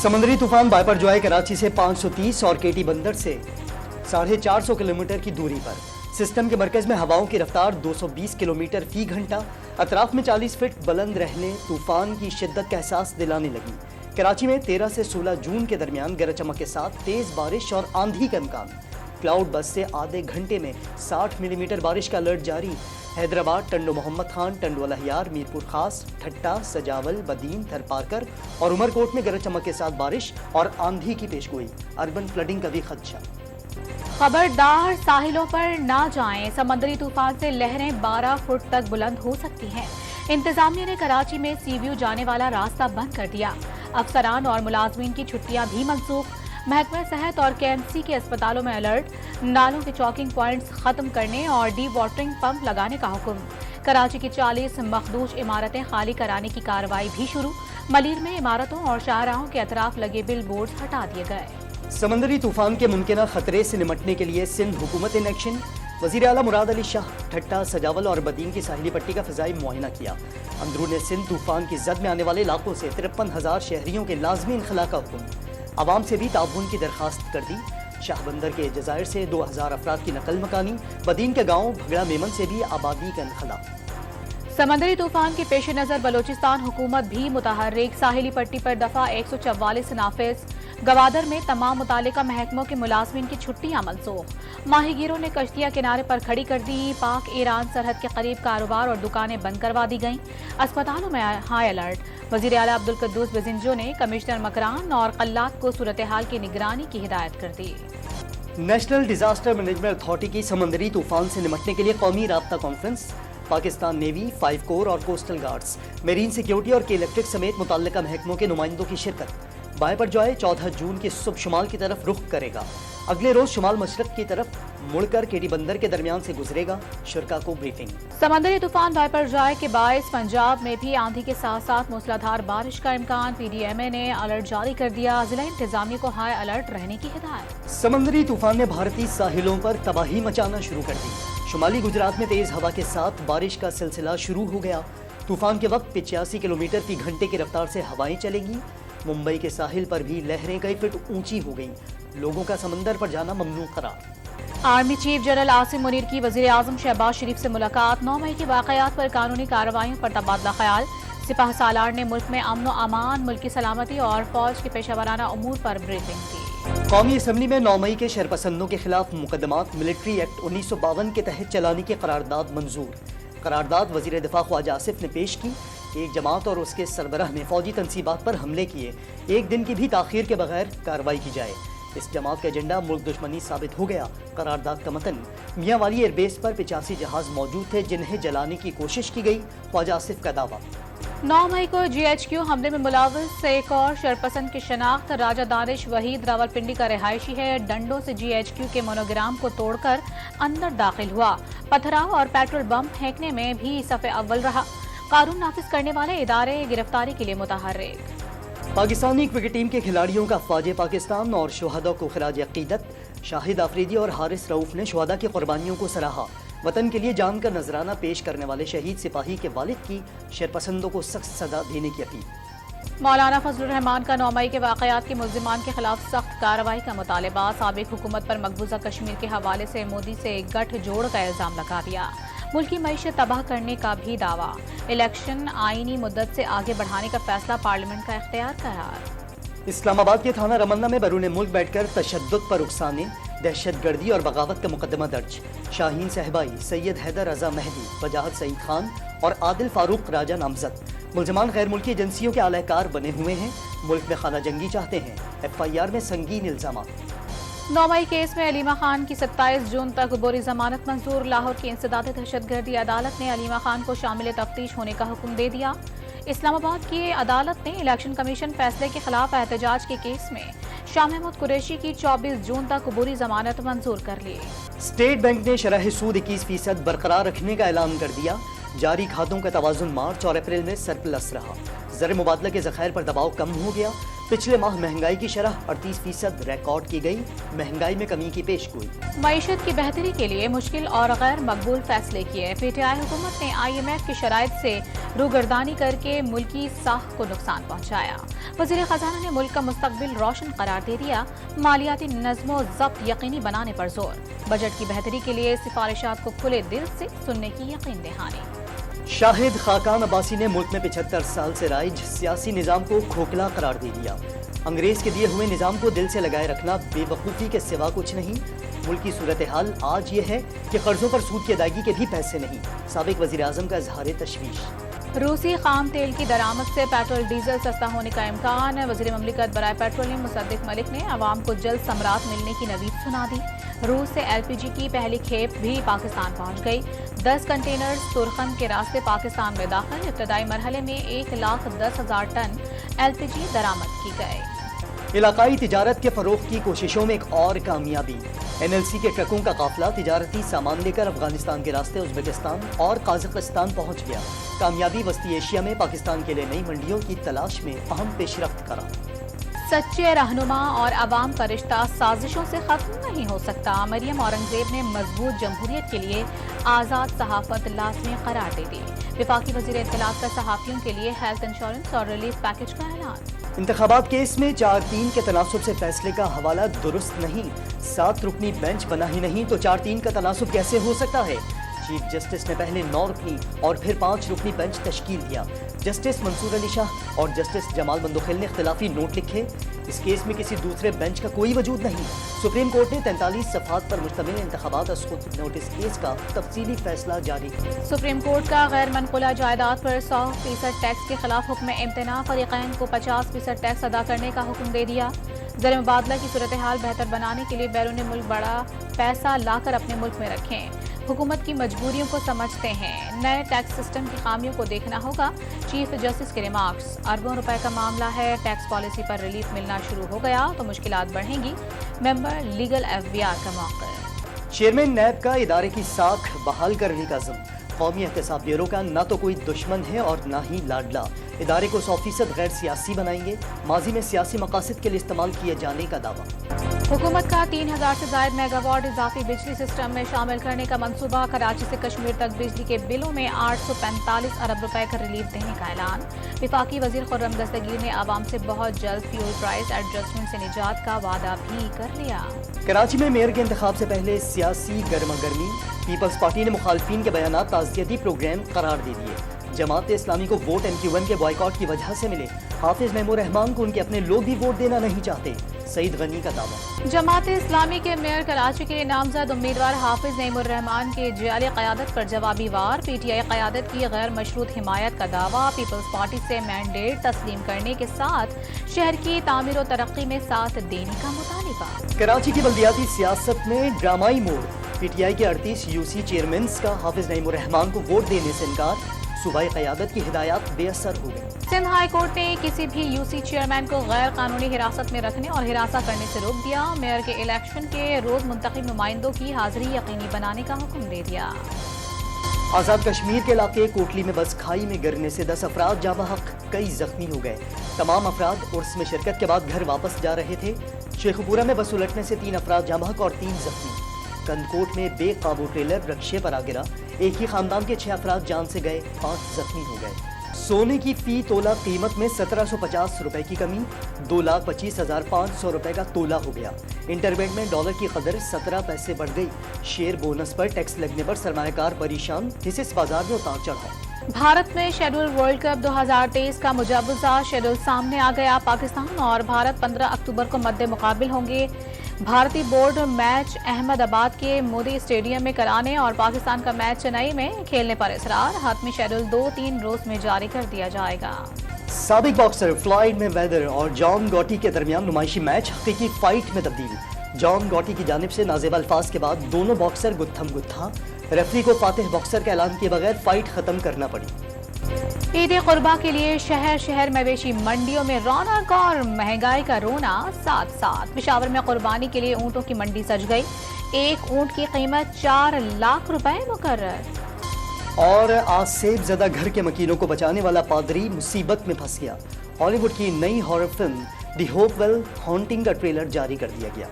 سمندری طوفان بائپر جوائے کراچی سے 530 اور کیٹی بندر سے 450 کلومیٹر کی دوری پر۔ سسٹم کے مرکز میں ہواؤں کی رفتار 220 کلومیٹر فی گھنٹہ، اطراف میں 40 فٹ بلند رہنے طوفان کی شدت کا احساس دلانے لگی۔ کراچی میں 13 سے 16 جون کے درمیان گرج چمک کے ساتھ تیز بارش اور آندھی کا امکان۔ کلاؤڈ بس سے آدھے گھنٹے میں 60 ملی میٹر بارش کا الرٹ جاری۔ حیدرآباد، ٹنڈو محمد خان، ٹنڈو الہیار، میرپور خاص، ٹھٹا، سجاول، بدین، تھرپارکر اور عمرکوٹ میں گرج چمک کے ساتھ بارش اور آندھی کی پیشگوئی۔ اربن فلڈنگ کا بھی خدشہ۔ خبردار، ساحلوں پر نہ جائیں، سمندری طوفان سے لہریں 12 فٹ تک بلند ہو سکتی ہیں۔ انتظامیہ نے کراچی میں سی ویو جانے والا راستہ بند کر دیا۔ افسران اور ملازمین کی چھٹیاں بھی منسوخ۔ محکمہ صحت اور کے ایم سی کے اسپتالوں میں الرٹ، نالوں کے چاکنگ پوائنٹس ختم کرنے اور ڈی واٹرنگ پمپ لگانے کا حکم۔ کراچی کی 40 مخدوش عمارتیں خالی کرانے کی کارروائی بھی شروع۔ ملیر میں عمارتوں اور شاہراہوں کے اطراف لگے بل بورڈز ہٹا دیے گئے۔ سمندری طوفان کے ممکنہ خطرے سے نمٹنے کے لیے سندھ حکومت ان ایکشن۔ وزیر اعلیٰ مراد علی شاہ ٹھٹا، سجاول اور بدین کی ساحلی پٹی کا فضائی معائنہ کیا۔ اندرون سندھ طوفان کی زد میں آنے والے علاقوں سے 53,000 شہریوں کے لازمی انخلاء کا حکم۔ عوام سے بھی تعاون کی درخواست کر دی۔ شاہ بندر کے جزائر سے 2000 افراد کی نقل مکانی۔ بدین کے گاؤں بھگڑا میمن سے بھی آبادی کا انخلاء۔ سمندری طوفان کے پیش نظر بلوچستان حکومت بھی متحرک، ساحلی پٹی پر دفعہ 144 نافذ۔ گوادر میں تمام متعلقہ محکموں کے ملازمین کی چھٹیاں منسوخ۔ ماہی گیروں نے کشتیاں کنارے پر کھڑی کر دی۔ پاک ایران سرحد کے قریب کاروبار اور دکانیں بند کروا دی گئیں۔ اسپتالوں میں ہائی الرٹ۔ وزیر اعلیٰ عبدالقدوس بزنجو نے کمشنر مکران اور قلات کو صورتحال کی نگرانی کی ہدایت کر دی۔ نیشنل ڈیزاسٹر مینجمنٹ اتھارٹی کی سمندری طوفان سے نمٹنے کے لیے قومی رابطہ کانفرنس۔ پاکستان نیوی، 5 کور اور کوسٹل گارڈز، میرین سیکیورٹی اور کے الیکٹرک سمیت متعلقہ محکموں کے نمائندوں کی شرکت۔ بائپر جوائے 14 جون کی صبح شمال کی طرف رخ کرے گا۔ اگلے روز شمال مشرق کی طرف مڑ کر کیٹی بندر کے درمیان سے گزرے گا۔ شرکاء کو بریفنگ۔ سمندری طوفان بائپر جوائے کے باعث پنجاب میں بھی آندھی کے ساتھ ساتھ موسلادھار بارش کا امکان۔ پی ڈی ایم اے نے الرٹ جاری کر دیا۔ ضلع انتظامیہ کو ہائی الرٹ رہنے کی ہدایت۔ سمندری طوفان نے بھارتی ساحلوں پر تباہی مچانا شروع کر دی۔ شمالی گجرات میں تیز ہوا کے ساتھ بارش کا سلسلہ شروع ہو گیا۔ طوفان کے وقت 85 کلومیٹر فی گھنٹے کی رفتار سے ہوائیں چلیں گی۔ ممبئی کے ساحل پر بھی لہریں کئی فٹ اونچی ہو گئیں۔ لوگوں کا سمندر پر جانا ممنوع قرار۔ Army chief general Asim Munir کی وزیر اعظم شہباز شریف سے ملاقات۔ 9 مئی کے واقعات پر قانونی کارروائیوں پر تبادلہ خیال۔ سپاہ سالار نے ملک میں امن و امان، ملکی سلامتی اور فوج کے پیشہ ورانہ امور پر بریفنگ کی۔ قومی اسمبلی میں 9 مئی کے شرپسندوں کے خلاف مقدمات ملٹری ایکٹ 1952 کے تحت چلانے کی قرارداد منظور۔ قرارداد وزیر دفاع خواجہ آصف نے پیش کی۔ ایک جماعت اور اس کے سربراہ نے فوجی تنصیبات پر حملے کیے۔ 1 دن کی بھی تاخیر کے بغیر کارروائی کی جائے۔ اس جماعت کا ایجنڈا ملک دشمنی ثابت ہو گیا۔ قرارداد کا متن: میاں والی ایئر بیس پر 85 جہاز موجود تھے جنہیں جلانے کی کوشش کی گئی۔ خواجہ آصف کا دعویٰ۔ 9 مئی کو جی ایچ کیو حملے میں ملوث ایک اور شرپسند کی شناخت۔ راجہ دانش وحید راولپنڈی کا رہائشی ہے۔ ڈنڈوں سے جی ایچ کیو کے مونوگرام کو توڑ کر اندر داخل ہوا۔ پتھراؤ اور پیٹرول بم پھینکنے میں بھی صف اول رہا۔ قانون نافذ کرنے والے ادارے گرفتاری کے لیے متحرک۔ پاکستانی کرکٹ ٹیم کے کھلاڑیوں کا افواج پاکستان اور شہداء کو خراج عقیدت۔ شاہد آفریدی اور حارث رؤوف نے شہداء کی قربانیوں کو سراہا۔ وطن کے لیے جان کا نذرانہ پیش کرنے والے شہید سپاہی کے والد کی شرپسندوں کو سخت سزا دینے کی اپیل۔ مولانا فضل الرحمان کا 9 مئی کے واقعات کے ملزمان کے خلاف سخت کارروائی کا مطالبہ۔ سابق حکومت پر مقبوضہ کشمیر کے حوالے سے مودی سے گٹھ جوڑ کا الزام لگا دیا۔ ملکی معیشت تباہ کرنے کا بھی دعویٰ۔ الیکشن آئینی مدت سے آگے بڑھانے کا فیصلہ پارلیمنٹ کا اختیار قرار۔ اسلام آباد کے تھانہ رمنہ میں بیرون ملک بیٹھ کر تشدد پر اکسانے، دہشت گردی اور بغاوت کا مقدمہ درج۔ شاہین صہبائی، سید حیدر رضا مہدی، وجاہت سعید خان اور عادل فاروق راجہ نامزد۔ ملزمان غیر ملکی ایجنسیوں کے اعلی کار بنے ہوئے ہیں۔ ملک میں خانہ جنگی چاہتے ہیں۔ ایف آئی آر میں سنگین الزامات۔ 9 مئی کیس میں علیمہ خان کی 27 جون تک عبوری ضمانت منظور۔ لاہور کی انسداد دہشت گردی عدالت نے علیمہ خان کو شامل تفتیش ہونے کا حکم دے دیا۔ اسلام آباد کی عدالت نے الیکشن کمیشن فیصلے کے خلاف احتجاج کے کیس میں شاہ محمود قریشی کی 24 جون تک عبوری ضمانت منظور کر لی۔ اسٹیٹ بینک نے شرح سود 21% برقرار رکھنے کا اعلان کر دیا۔ جاری کھاتوں کا توازن مارچ اور اپریل میں سرپلس رہا۔ زر مبادلہ کے ذخائر پر دباؤ کم ہو گیا۔ पिछले माह महंगाई की शरह 38% रिकॉर्ड की गई, महंगाई में कमी की पेशगोई। मईशत की बेहतरी के लिए मुश्किल और गैर मकबूल फैसले किए। पीटीआई हुकूमत ने IMF की शराइत से रूगर्दानी करके मुल्की साख को नुकसान पहुंचाया। वज़ीर खजाना ने मुल्क का मुस्तकबिल रोशन करार दे दिया। मालियाती नज़्मो ज़ब्त यकीनी बनाने पर जोर। बजट की बेहतरी के लिए सिफारिशात को खुले दिल से सुनने की यकीन दहानी। शाहिद खाकान अब्बासी ने मुल्क में 75 साल से राइज सियासी निज़ाम को खोखला करार दे दिया। अंग्रेज के दिए हुए निज़ाम को दिल से लगाए रखना बेवकूफ़ी के सिवा कुछ नहीं। मुल्क की सूरत हाल आज ये है कि कर्जों पर सूद की अदायगी के भी पैसे नहीं। साबिक वज़ीर आज़म का इजहार तशवीश। रूसी खाम तेल की दरामद से पेट्रोल डीजल सस्ता होने का इम्कान। वज़ीर ममलिकत बराए पेट्रोलियम मुसद्दिक मलिक ने अवाम को जल्द समरात मिलने की नवीद सुना दी। रूस से LPG की पहली खेप भी पाकिस्तान पहुंच गई। 10 कंटेनर्स तुरखन के रास्ते पाकिस्तान में दाखिल। इब्तदाई मरहले में 1,10,000 टन LPG दरामद की गई। इलाकाई तिजारत के फरोग की कोशिशों में एक और कामयाबी। NLC के ट्रकों का काफिला तिजारती सामान लेकर अफगानिस्तान के रास्ते उज़्बेकिस्तान और काज़ाकिस्तान पहुंच गया। कामयाबी वस्ती एशिया में पाकिस्तान के लिए नई मंडियों की तलाश में अहम पेशरफ्त करा। सच्चे रहनुमा और अवाम का रिश्ता साजिशों से खत्म नहीं हो सकता। मरियम औरंगजेब ने मजबूत जमहूरियत के लिए आज़ाद सहाफत लाजमी करार दे दी। वफाकी वज़ीर इत्तलात का सहाफ़ियों के लिए हेल्थ इंश्योरेंस और रिलीफ पैकेज का ऐलान। इंतखाबात केस में 4-3 के तनासुब से फैसले का हवाला दुरुस्त नहीं। 7 रुकनी बेंच बना ही नहीं तो 4-3 का तनासुब कैसे हो सकता है। चीफ जस्टिस ने पहले 9 रुकनी और फिर 5 रुकनी बेंच तश्कील दिया। जस्टिस मंसूर अली शाह और जस्टिस जमाल बंदोखिल ने इख्तिलाफी नोट लिखे। इस केस में किसी दूसरे बेंच का कोई वजूद नहीं। सुप्रीम कोर्ट ने 43 सफ़हात पर मुश्तमिल इंतखाबात अस्कुत नोटिस केस का तफसीली फैसला जारी किया। सुप्रीम कोर्ट का गैर मनकुला जायदाद पर 100% टैक्स के खिलाफ हुक्म इम्तना। फरीक़ैन को 50% टैक्स अदा करने का हुक्म दे दिया। ज़र मुबादला की सूरत हाल बेहतर बनाने के लिए बैरून मुल्क बड़ा पैसा लाकर अपने मुल्क में रखें। हुकूमत की मजबूरियों को समझते हैं। नए टैक्स सिस्टम की खामियों को देखना होगा। चीफ जस्टिस के रिमार्क्स। अरबों रुपए का मामला है। टैक्स पॉलिसी पर रिलीफ मिलना शुरू हो गया तो मुश्किलात बढ़ेंगी। मेंबर लीगल FBR का मौका। चेयरमैन नैब का इदारे की साख बहाल करने का ज़म। कौमी एहतसाब ब्यूरो का न तो कोई दुश्मन है और न ही लाडला। इदारे को 100% गैर सियासी बनाएंगे। माजी में सियासी मकासद के लिए इस्तेमाल किए जाने का दावा। हुकूमत का 3000 से ज़ायद मेगावाट इजाफी बिजली सिस्टम में शामिल करने का मंसूबा। कराची से कश्मीर तक बिजली के बिलों में 845 अरब रुपए का रिलीफ देने का ऐलान। वफाकी वजीर खुर्रम दस्तगीर ने आवाम से बहुत जल्द फ्यूल प्राइस एडजस्टमेंट से निजात का वादा भी कर लिया। कराची में मेयर के इंतखाब से पहले सियासी गर्मा गर्मी। पीपल्स पार्टी ने मुखालफिन के बयानात ताज़ियती प्रोग्राम करार दे दिए। जमात इस्लामी को वोट MQM के बॉयकॉट की वजह से मिले। हाफिज महमूद रहमान को उनके अपने लोग भी वोट देना नहीं चाहते। सईद गनी का दावा। जमात इस्लामी के मेयर कराची के लिए नामजद उम्मीदवार हाफिज महमूद रहमान के जाली क़यादत पर जवाबी वार। PTI क़यादत की गैर मशरूत हिमायत का दावा। पीपल्स पार्टी से मैंडेट तस्लीम करने के साथ शहर की तामीर और तरक्की में साथ देने का मुतालिबा। कराची की बल्दियाती सियासत में ड्रामाई मोड़। PTI के 38 UC चेयरमैन का हाफिज महमूद रहमान को वोट देने से इनकार। सूबाई क़यादत की हिदायत बेअसर हो गई। सिंध हाई कोर्ट ने किसी भी UC चेयरमैन को गैर कानूनी हिरासत में रखने और हिरासा करने से रोक दिया। मेयर के इलेक्शन के रोज मुंतखब नुमाइंदों की हाजिरी यकीनी बनाने का हुक्म दे दिया। आज़ाद कश्मीर के इलाके कोटली में बस खाई में गिरने से 10 अफराद जाँ बहक, कई जख्मी हो गए। तमाम अफराद उर्स में शिरकत के बाद घर वापस जा रहे थे। शेखपुरा में बस उलटने से 3 अफराद जाँ बहक और 3 जख्मी। कंदकोट में बेकाबू ट्रेलर रक्शे पर आ गिरा। एक ही खानदान के 6 अफराद जान से गए, 5 जख्मी हो गए। सोने की फी तोला कीमत में 1750 रुपए की कमी। 2,25,500 रुपए का तोला हो गया। इंटरबैंक में डॉलर की कदर 17 पैसे बढ़ गई। शेयर बोनस पर टैक्स लगने पर सरमायाकार परेशान। हिस्से बाजार में उतार चढ़ाव। भारत में शेड्यूल वर्ल्ड कप 2023 का मुजव्वज़ा शेड्यूल सामने आ गया। पाकिस्तान और भारत 15 अक्टूबर को मद्दे मुकाबिल होंगे। भारतीय बोर्ड मैच अहमदाबाद के मोदी स्टेडियम में कराने और पाकिस्तान का मैच चेन्नई में खेलने पर इसरार। हतमी शेड्यूल 2-3 रोज में जारी कर दिया जाएगा। साबिक बॉक्सर फ्लॉयड मेवेदर और जॉन गॉटी के दरमियान नुमाइशी मैच हकीकी फाइट में तब्दील। जॉन गॉटी की जानिब से नाज़ेब अल्फाज के बाद दोनों बॉक्सर गुत्थम गुत्था। रेफरी को फातिह बॉक्सर का ऐलान किए बगैर फाइट खत्म करना पड़ी। ईद कुर्बा के लिए शहर शहर मवेशी मंडियों में रौनक और महंगाई का रोना साथ साथ। पेशावर में कुर्बानी के लिए ऊँटों की मंडी सज गई। एक ऊँट की कीमत 4 लाख रुपए मुकर्रर। اور آج سیب زدہ گھر کے مکینوں کو بچانے والا پادری مصیبت میں پھنس گیا۔ ہالی ووڈ کی نئی horror film the hope well haunting کا ٹریلر جاری کر دیا گیا۔